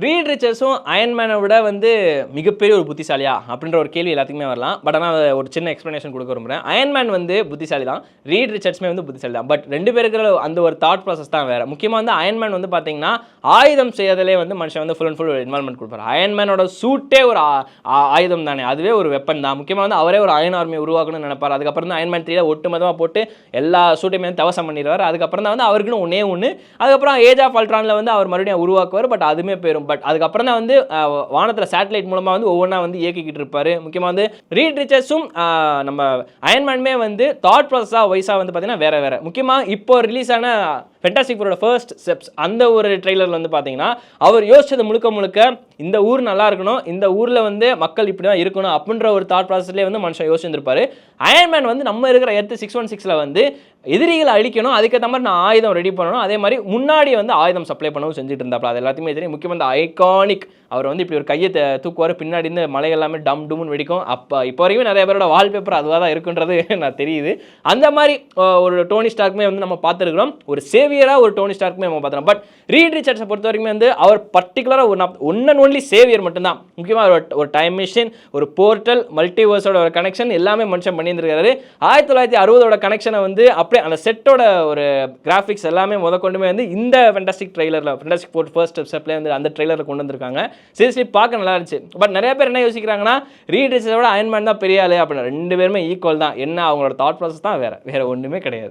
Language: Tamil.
ரீட் ரிச்சர்ஸும் அயன்மேனை விட வந்து மிகப்பெரிய ஒரு புத்திசாலியா அப்படின்ற ஒரு கேள்வி எல்லாத்துக்குமே வரலாம். பட் ஆனால் ஒரு சின்ன எக்ஸ்ப்ளனேஷன் கொடுக்க விரும்புகிறேன். அயன்மேன் வந்து புத்திசாலி தான், ரீட் ரிச்சர்ட்ஸுமே வந்து புத்திசாலி தான். பட் 2 பேருக்கு அந்த ஒரு தாட் ப்ராசஸ் தான் வேறு. முக்கியமாக வந்து அயன்மேன் வந்து பார்த்தீங்கன்னா ஆயுதம் செய்யறதுலேயே வந்து மனுஷன் வந்து ஃபுல் அண்ட் ஃபுல் இன்வால்மெண்ட் கொடுப்பார். அயன்மேனோட சூட்டே ஒரு ஆயுதம் தானே, அதுவே ஒரு வெப்பன் தான். முக்கியமாக வந்து அவரே ஒரு அயன் ஆர்மியை உருவாக்கணும்னு நினைப்பார். அதுக்கப்புறம் தான் அயன்மேன் 3 ஒட்டுமொத்தமாக போட்டு எல்லா சூட்டையுமே வந்து தவசம் பண்ணிடுவார். அதுக்கப்புறம் தான் வந்து அவருக்குன்னு ஒன்று அதுக்கப்புறம் ஏஜ் ஆஃப் அல்ட்ரானில் வந்து அவர் மறுபடியும் உருவாக்குவார். பட் அதுவுமே போயிடும். பட் அதுக்கப்புறம் தான் வந்து வானத்தில் சேட்டலைட் மூலமாக வந்து ஒவ்வொன்றா வந்து இயக்கிக்கிட்டு இருப்பார். முக்கியமாக வந்து ரீட் ரிச்சர்ஸும் நம்ம அயன்மேனுமே வந்து தாட் ப்ராசஸாக வயசாக வந்து பார்த்தீங்கன்னா வேறு வேறு. முக்கியமாக இப்போ ரிலீஸ் ஆன ஃபென்டாஸ்டிக் ஃபோரோட ஃபர்ஸ்ட் ஸ்டெப்ஸ் அந்த ஒரு ட்ரெய்லரில் வந்து பார்த்தீங்கன்னா அவர் யோசிச்சது முழுக்க இந்த ஊர் நல்லா இருக்கணும், இந்த ஊரில் வந்து மக்கள் இப்படி தான் இருக்கணும் அப்படின்ற ஒரு தாட் ப்ராசஸ்லேயே வந்து மனுஷன் யோசிச்சிருப்பார். அயன்மேன் வந்து நம்ம இருக்கிற எர்த் 616 வந்து எதிரிகளை அழிக்கணும், அதுக்கேற்ற மாதிரி நான் ஆயுதம் ரெடி பண்ணணும், அதே மாதிரி முன்னாடி வந்து ஆயுதம் சப்ளை பண்ணவும் செஞ்சுட்டு இருந்தாப்ல. அது எல்லாத்தையுமே தெரியும். முக்கியமாக இந்த ஐகானிக் அவர் வந்து இப்படி ஒரு கையை தூக்குவார், பின்னாடி இருந்து மலை எல்லாமே டம் டும்னு வெடிக்கும். அப்போ இப்போ வரைக்கும் நிறைய பேரோட வால்பேப்பர் அதுவாக தான் இருக்குன்றது நான் தெரியுது. அந்த மாதிரி ஒரு டோனி ஸ்டார்க்குமே வந்து நம்ம பார்த்துருக்கிறோம். ஒரு சேவியராக ஒரு டோனி ஸ்டார்க்குமே நம்ம பார்த்துறோம். பட் ரீட் ரிச்சர்ட்ஸை பொறுத்த வரைக்கும் வந்து அவர் பர்டிகுலராக ஒன் அண்ட் ஒன்லி சேவியர் மட்டும்தான். முக்கியமாக ஒரு டைம் மிஷின், ஒரு போர்ட்டல், மல்டிவர்ஸோட ஒரு கனெக்ஷன் எல்லாமே மென்ஷன் பண்ணியிருந்திருக்காரு. 1960 கனெக்ஷனை வந்து அப்படியே அந்த செட்டோட ஒரு கிராஃபிக்ஸ் எல்லாமே கொண்டுமே வந்து இந்த ஃபென்டாஸ்டிக் ட்ரெய்லரில் ஃபென்டாஸ்டிக் ஃபோர் ஃபர்ஸ்ட் ஸ்டெப்லேயே வந்து அந்த ட்ரெய்லரில் கொண்டு வந்திருக்காங்க. சீரியஸ்லி பார்க்க நல்லா இருந்துச்சு. பட் நிறைய பேர் என்ன யோசிக்கிறாங்கன்னா ரீட் ரிச்சர்ஸை விட அயன்மேன் தான் பெரிய ஆளு அப்படின்னு. 2 பேருமே ஈக்குவல் தான். என்ன அவங்களோட தாட் ப்ராசஸ் தான் வேறு ஒன்றுமே கிடையாது.